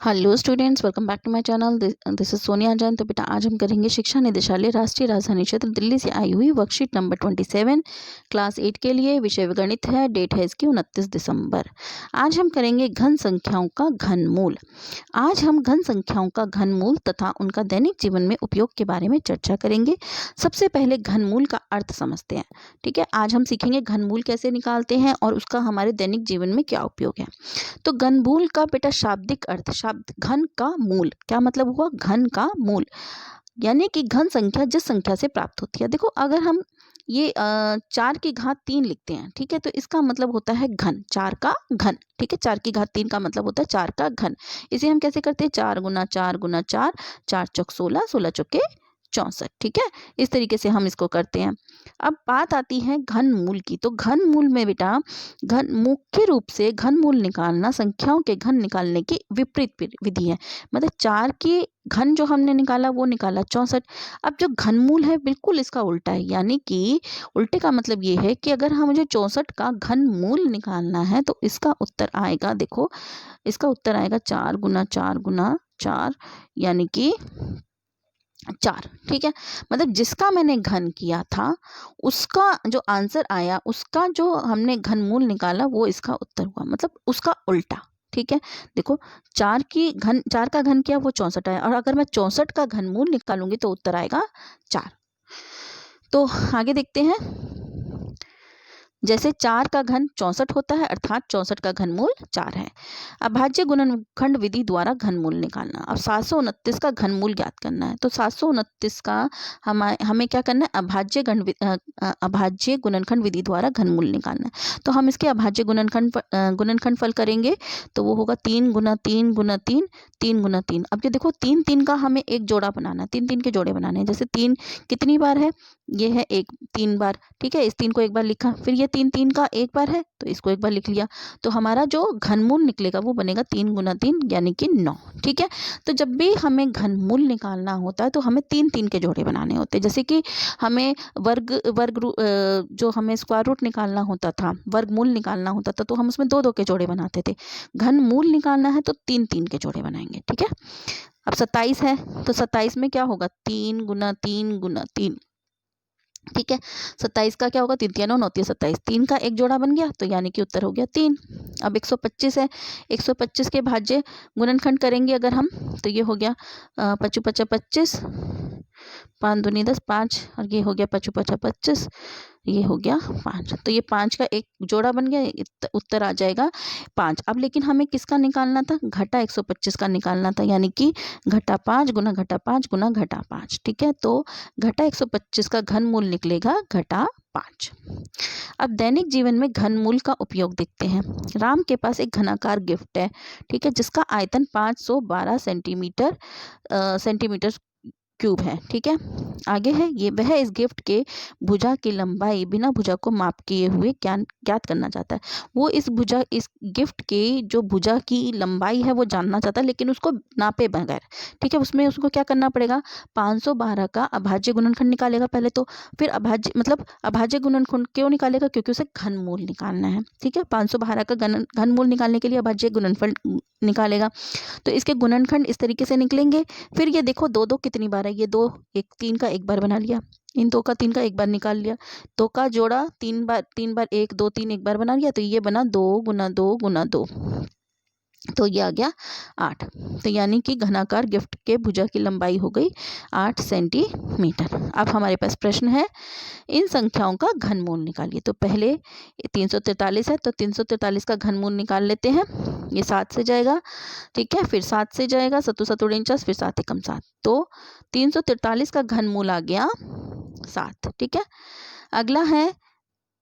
Hello students, welcome back to my channel. This is Sonia Jain. तो बेटा आज हम करेंगे शिक्षा निदेशालय राष्ट्रीय राजधानी क्षेत्र दिल्ली से आई हुई वर्कशीट नंबर 27 क्लास 8 के लिए। विषय गणित है, डेट है इसकी 29 दिसंबर। आज हम करेंगे घन संख्याओं का घनमूल। आज हम घन संख्याओं का घनमूल तथा उनका दैनिक जीवन में उपयोग के बारे में चर्चा करेंगे। सबसे पहले घनमूल का अर्थ समझते हैं। ठीक है, आज हम सीखेंगे घनमूल कैसे निकालते हैं और उसका हमारे दैनिक जीवन में क्या उपयोग है। तो घनमूल का बेटा शाब्दिक अर्थ, शब्द घन का मूल, क्या मतलब हुआ? घन का मूल, यानी कि घन संख्या जिस संख्या से प्राप्त होती है। देखो, अगर हम ये 4 की घात 3 लिखते हैं, ठीक है, तो इसका मतलब होता है घन, 4 का घन। ठीक है, 4 की घात 3 का मतलब होता है 4 का घन। इसे हम कैसे करते हैं? 4 गुना 4 गुना 4, 4 चौक 16, 16 चौके 64। ठीक है, इस तरीके से हम इसको करते हैं। अब बात आती है घन मूल की। तो घन मूल में बेटा घन मुख्य रूप से घन मूल निकालना संख्याओं के घन निकालने की विपरीत विधि है। मतलब 4 की घन जो हमने निकाला वो निकाला 64। अब जो घनमूल है बिल्कुल इसका उल्टा है, यानी कि उल्टे का मतलब ये है कि अगर हम मुझे 64 का घनमूल निकालना है तो इसका उत्तर आएगा, देखो इसका उत्तर आएगा 4 गुना 4 गुना 4, यानी कि 4। ठीक है, मतलब जिसका मैंने घन किया था उसका जो आंसर आया, उसका जो हमने घनमूल निकाला वो इसका उत्तर हुआ, मतलब उसका उल्टा। ठीक है, देखो 4 का घन किया वो 64 आया, और अगर मैं 64 का घनमूल निकालूंगी तो उत्तर आएगा 4। तो आगे देखते हैं। जैसे 4 का घन 64 होता है, अर्थात 64 का घनमूल 4 है। अभाज्य गुणनखंड विधि द्वारा घनमूल निकालना। अब 729 का घनमूल ज्ञात करना है। तो 729 का हमें क्या करना है? अभाज्य गुणनखंड विधि द्वारा घनमूल निकालना है। तो हम इसके अभाज्य गुणनखंड फल करेंगे तो वो होगा 3 गुना 3 गुना 3, 3 गुना 3। अब ये देखो 3 3 का हमें एक जोड़ा बनाना है, 3 3 के जोड़े बनाने हैं। जैसे 3 कितनी बार है? ये है 3 बार। ठीक है, इस 3 को एक बार लिखा, फिर ये 3 3 का एक बार है तो इसको एक बार लिख लिया। तो हमारा जो घनमूल निकलेगा वो बनेगा 3 गुना 3, यानी कि 9। ठीक है, तो जब भी हमें घनमूल निकालना होता है तो हमें 3 3 के जोड़े बनाने होते हैं। जैसे कि हमें जो हमें स्क्वायर रूट निकालना होता था, वर्गमूल निकालना होता था, तो हम उसमें 2 2 के जोड़े बनाते थे। घनमूल निकालना है तो 3 3 के जोड़े बनाएंगे। ठीक है, अब 27 है तो 27 में क्या होगा? 3 गुना 3 गुना 3। ठीक है, 27 का क्या होगा? 3 3 9 9 27, 3 का एक जोड़ा बन गया तो यानी कि उत्तर हो गया 3। अब 125 है, 125 के भाज्य गुणनखंड करेंगे अगर हम, तो ये हो गया 5 5 25, 5 दूनी 10 5, और ये हो गया 5 5 25, ये हो गया 5। तो ये 5 का एक जोड़ा बन गया, उत्तर आ जाएगा 5। अब लेकिन हमें किसका निकालना था? घटा 125 का निकालना था, यानी कि घटा 5 गुना घटा 5 गुना घटा 5। ठीक है, तो घटा 125 का घनमूल निकलेगा घटा 5। अब दैनिक जीवन में घनमूल का उपयोग देखते हैं। राम के पास एक घनाकार गिफ्ट है, ठीक है, जिसका आयतन 512 सेंटीमीटर क्यूब है। ठीक है, आगे है ये, वह इस गिफ्ट के भुजा की लंबाई बिना भुजा को माप किए हुए ज्ञात करना चाहता है। वो इस गिफ्ट के जो भुजा की लंबाई है वो जानना चाहता है, लेकिन उसको नापे बगैर। ठीक है, उसमें उसको क्या करना पड़ेगा? 512 का अभाज्य गुणनखंड निकालेगा पहले तो, फिर अभाज्य गुणनखंड क्यों निकालेगा? क्योंकि उसे घनमूल निकालना है। ठीक है, 512 का घनमूल निकालने के लिए अभाज्य गुणनफल निकालेगा। तो इसके गुणनखंड इस तरीके से निकलेंगे। फिर ये देखो 2 2 कितनी बार है? ये 2 एक 3 का एक बार बना लिया, इन 2 का 3 का एक बार निकाल लिया, 2 का जोड़ा 3 बार 1 2 3 एक बार बना लिया, तो ये बना 2 गुना 2 गुना 2, तो ये आ गया 8। तो यानी कि घनाकार गिफ्ट के भुजा की लंबाई हो गई 8 सेंटीमीटर। अब हमारे पास प्रश्न है, इन संख्याओं का घनमूल निकालिए। तो पहले 343 है तो 343 का घनमूल निकाल लेते हैं। ये 7 से जाएगा, ठीक है, फिर 7 से जाएगा, 7 7 49, फिर 7 एकम 7, तो 343 का घनमूल आ गया 7। ठीक है, अगला है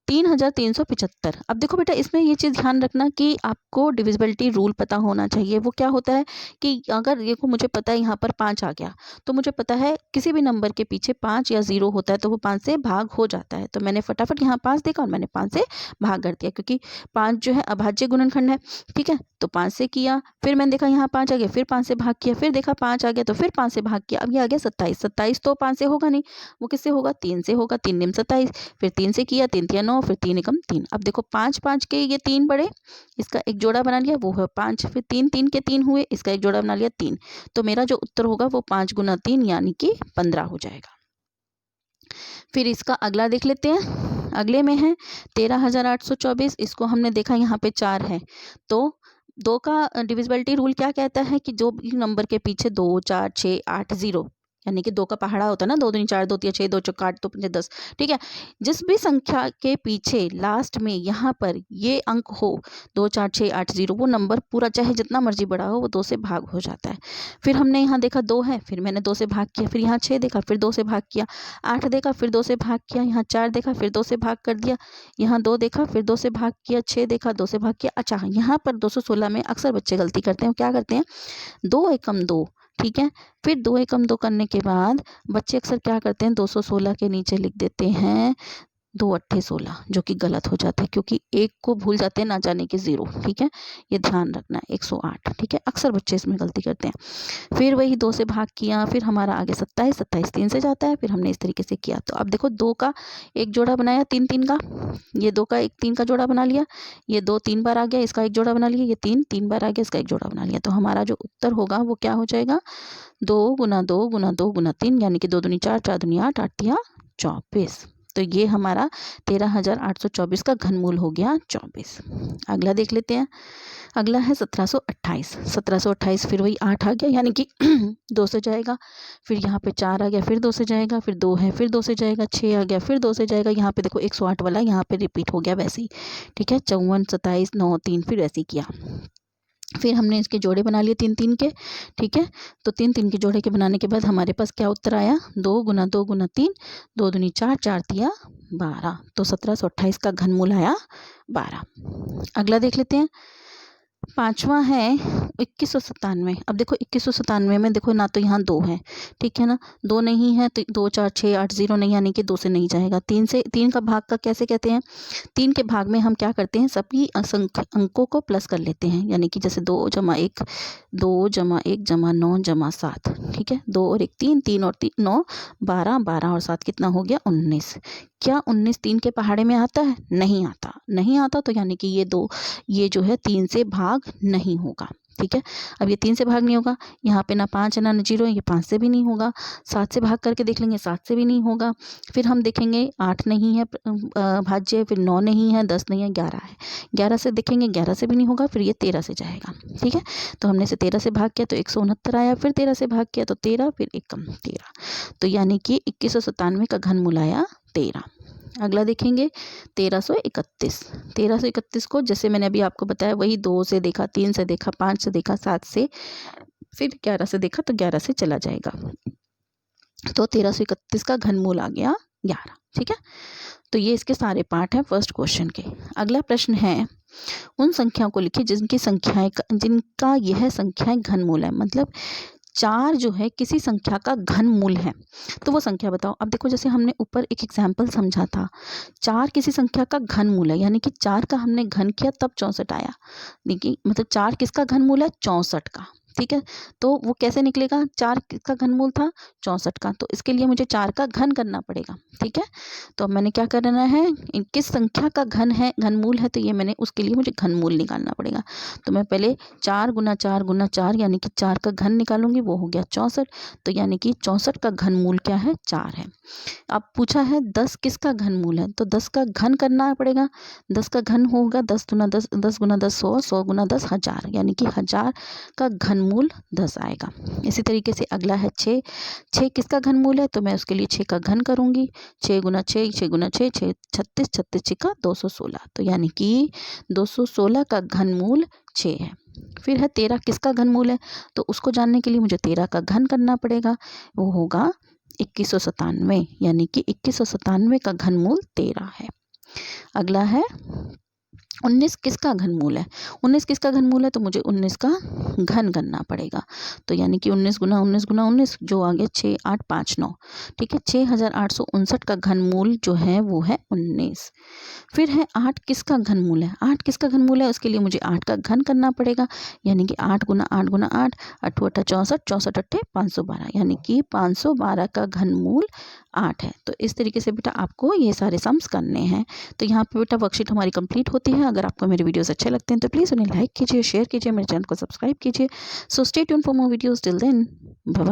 3375। अब देखो बेटा, इसमें ये चीज़ ध्यान रखना कि आपको डिविजिबिलिटी रूल पता होना चाहिए। वो क्या होता है कि अगर देखो मुझे पता है यहाँ पर 5 आ गया, तो मुझे पता है किसी भी नंबर के पीछे 5 या 0 होता है तो वो 5 से भाग हो जाता है। तो मैंने फटाफट यहाँ 5 देखा और मैंने 5 से भाग कर दिया, क्योंकि 5 जो है अभाज्य गुणनखंड है। ठीक है, तो 5 से किया, फिर मैंने देखा यहाँ 5 आ गया, फिर 5 से भाग किया, फिर देखा 5 आ गया तो फिर 5 से भाग किया। अब ये आ गया 27। 27 तो 5 से होगा नहीं, वो किससे होगा? 3 से होगा, 3 निम 27, फिर 3 से किया, 3 3 9 9, फिर 3 एकम 3। अब देखो 5 5 के ये 3 बड़े, इसका एक जोड़ा बना लिया, वो है 5, फिर 3 3 के 3 हुए, इसका एक जोड़ा बना लिया 3। तो मेरा जो उत्तर होगा वो 5 गुना 3 यानी कि 15 हो जाएगा। फिर इसका अगला देख लेते हैं। अगले में है 13,824। इसको हमने देखा यहाँ पे 4 है, तो 2 का डिविजिबिलिटी रूल क्या कहता है कि जो भी नंबर के पीछे 2 4 6 8 0, यानी कि 2 का पहाड़ा होता है ना, 2 दूनी 4, 2 तिया 6, 2 चौका 8, 2 पंजे 10। ठीक है, जिस भी संख्या के पीछे लास्ट में यहाँ पर ये अंक हो 2 4 6 8 0, वो नंबर पूरा चाहे जितना मर्जी बड़ा हो वो 2 से भाग हो जाता है। फिर हमने यहाँ देखा 2 है, फिर मैंने 2 से भाग किया, फिर यहाँ 6 देखा, फिर 2 से भाग किया, 8 देखा, फिर 2 से भाग किया, यहाँ 4 देखा, फिर 2 से भाग कर दिया, यहाँ 2 देखा, फिर 2 से भाग किया, 6 देखा, 2 से भाग किया। अच्छा, यहाँ पर 216 में अक्सर बच्चे गलती करते हैं, क्या करते हैं, 2 एकम 2। ठीक है, फिर 2 एकम 2 करने के बाद बच्चे अक्सर क्या करते हैं, 216 के नीचे लिख देते हैं 2 अट्ठे 16, जो कि गलत हो जाता है, क्योंकि एक को भूल जाते हैं ना जाने के 0। ठीक है, ये ध्यान रखना है, 108। ठीक है, अक्सर बच्चे इसमें गलती करते हैं। फिर वही 2 से भाग किया, फिर हमारा आगे 27, 27 3 से जाता है, फिर हमने इस तरीके से किया। तो अब देखो 2 का एक जोड़ा बनाया 3 3 का, ये 2 का एक 3 का जोड़ा बना लिया, ये 2 3 बार आ गया, इसका एक जोड़ा बना लिया, ये 3 3 बार आ गया, इसका एक जोड़ा बना लिया। तो हमारा जो उत्तर होगा वो क्या हो जाएगा, 2 गुना 2 गुना 2 गुना 3, यानी कि 2 दूनी 4, 4 दूनी 8, 8 तिया 24। तो ये हमारा 13,824 का घनमूल हो गया 24। अगला देख लेते हैं। अगला है 1728। 1728 फिर वही 8 आ गया, यानी कि 2 से जाएगा, फिर यहाँ पे 4 आ गया, फिर 2 से जाएगा, फिर 2 है, फिर 2 से जाएगा, 6 आ गया, फिर 2 से जाएगा, यहाँ पे देखो 108 वाला यहाँ पे रिपीट हो गया वैसे ही। ठीक है, 54 27 9 3, फिर ऐसे ही किया। फिर हमने इसके जोड़े बना लिए 3 3 के। ठीक है, तो 3 3 के जोड़े के बनाने के बाद हमारे पास क्या उत्तर आया, 2 गुना 2 गुना 3, 2 दूनी 4, 4 तिया 12। तो 1728 का घनमूल आया 12। अगला देख लेते हैं। पांचवा है 2197। अब देखो 2197 में देखो ना तो यहाँ 2 है, ठीक है ना, 2 नहीं है तो 2 4 6 8 0 नहीं, यानी कि 2 से नहीं जाएगा। 3 से 3 का भाग का कैसे कहते हैं, 3 के भाग में हम क्या करते हैं, सभी असंख्य अंकों को प्लस कर लेते हैं, यानी कि जैसे 2 जमा 1 2 जमा 1 जमा 9 जमा 7। ठीक है, 2 और 1 3, 3 और 3 9, 12 12 और 7 कितना हो गया 19। क्या 19 3 के पहाड़े में आता है, नहीं आता, नहीं आता, तो यानी कि ये जो है 3 से भाग नहीं होगा। ठीक है, अब ये 3 से भाग नहीं होगा, यहाँ पे ना 5 है ना 0, ये 5 से भी नहीं होगा। 7 से भाग करके देख लेंगे, 7 से भी नहीं होगा। फिर हम देखेंगे 8 नहीं है भाज्य, फिर 9 नहीं है, 10 नहीं है, 11 है। 11 से देखेंगे, 11 से भी नहीं होगा, फिर ये 13 से जाएगा। ठीक है, तो हमने से 13 से भाग किया तो 169 आया, फिर 13 से भाग किया तो 13, फिर 1 कम 13। तो यानी कि 2197 का घनमूल आया 13। अगला देखेंगे 1331। 1331 को जैसे मैंने अभी आपको बताया, वही 2 से देखा, 3 से देखा, 5 से देखा, 7 से, फिर 11 से देखा तो 11 से चला जाएगा। तो 1331 का घनमूल आ गया 11। ठीक है, तो ये इसके सारे पार्ट हैं फर्स्ट क्वेश्चन के। अगला प्रश्न है, उन संख्याओं को लिखिए जिनका यह संख्याएं घनमूल है। मतलब 4 जो है किसी संख्या का घनमूल है, तो वो संख्या बताओ। अब देखो जैसे हमने ऊपर एक एग्जाम्पल समझा था, 4 किसी संख्या का घनमूल है, यानी कि 4 का हमने घन किया तब 64 आया। देखिए मतलब 4 किसका घनमूल है, 64 का। ठीक है, तो वो कैसे निकलेगा, 4 किसका घनमूल था, 64 का, तो इसके लिए मुझे 4 का घन करना पड़ेगा। ठीक है, तो अब मैंने क्या करना है, किस संख्या का घन है, घनमूल है, तो ये मैंने उसके लिए मुझे घनमूल निकालना पड़ेगा। तो मैं पहले 4 गुना 4 गुना 4 यानी कि 4 का घन निकालूंगी, वो हो गया 64। तो यानी कि 64 का घनमूल क्या है, 4 है। अब पूछा है 10 किसका घनमूल है, तो 10 का घन करना पड़ेगा। 10 का घन होगा 10 गुना 10, 10 गुना 10 100, 100 गुना 10 1000, यानी कि 1000 का घनमूल 10 आएगा। इसी तरीके से अगला है 6। 6 किसका घनमूल है, तो मैं उसके लिए 6 का घन करूंगी। 6 गुना 6, 6 गुना 6, 6 36, 36 6 का 216, तो यानी कि 216 का घनमूल 6 है। फिर है 13 किसका घनमूल है, तो उसको जानने के लिए मुझे 13 का घन करना पड़ेगा, वो होगा 2197, यानी कि 2197 का घनमूल 13 है। अगला है 19 किसका घनमूल है? 19 किसका घनमूल है? तो मुझे 19 का घन करना पड़ेगा। तो यानी कि 19 गुना 19 गुना 19 जो आ गया 6 8 5 9। ठीक है, 6859 का घनमूल जो है वो है 19। फिर है 8 किसका घनमूल है? 8 किसका घनमूल है? उसके लिए मुझे 8 का घन करना पड़ेगा, यानी कि 8 गुना 8 गुना 8, 8 8 64, 64 8 512, यानी कि 512 का घनमूल 8 है। तो इस तरीके से बेटा आपको ये सारे सम्स करने हैं। तो यहाँ पे बेटा वर्कशीट हमारी कंप्लीट होती है। अगर आपको मेरे वीडियोस अच्छे लगते हैं तो प्लीज़ उन्हें लाइक कीजिए, शेयर कीजिए, मेरे चैनल को सब्सक्राइब कीजिए। So stay tune for more videos, till then bye bye.